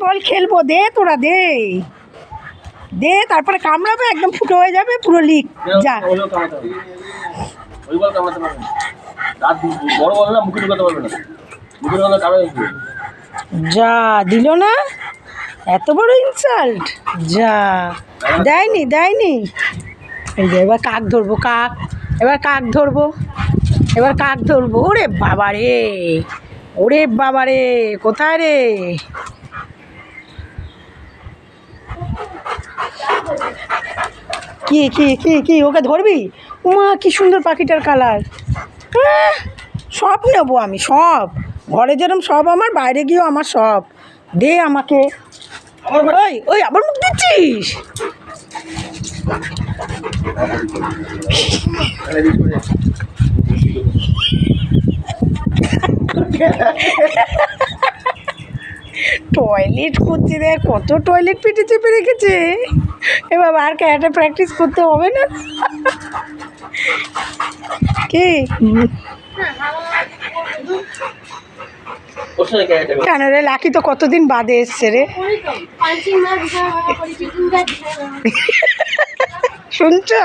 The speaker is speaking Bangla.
বল খেলবো, দে তোরা দে দে, তারপরে কামড়াবে একদম ফুটো হয়ে যাবে পুরো লিক। যা যা দিল না, এত বড় ইনসাল্ট। যা দেয়নি দেয়নি। এই যে এবার কাক ধরবো, কাক, এবার কাক ধরবো, এবার কাক ধরবো। ওরে বাবা রে, ওরে বাবা রে, কোথায় রে? কি কি কি কি ওকে ধরবি? উমা কি সুন্দর পাখিটার কালার। সব নেবো আমি, সব। ঘরে যেরকম সব আমার, বাইরে গিয়েও আমার সব। দে আমাকে। ওই ওই আবার মুখ দিচ্ছিস? টয়লেট করছে, দেখ কত টয়লেট পেটে চেপে রেখেছে। এ বাবা, আর ক্যারাটে প্র্যাকটিস করতে হবে না কি? কেন রে, লাকি তো কতদিন বাদে এসছে রে। শুনছো?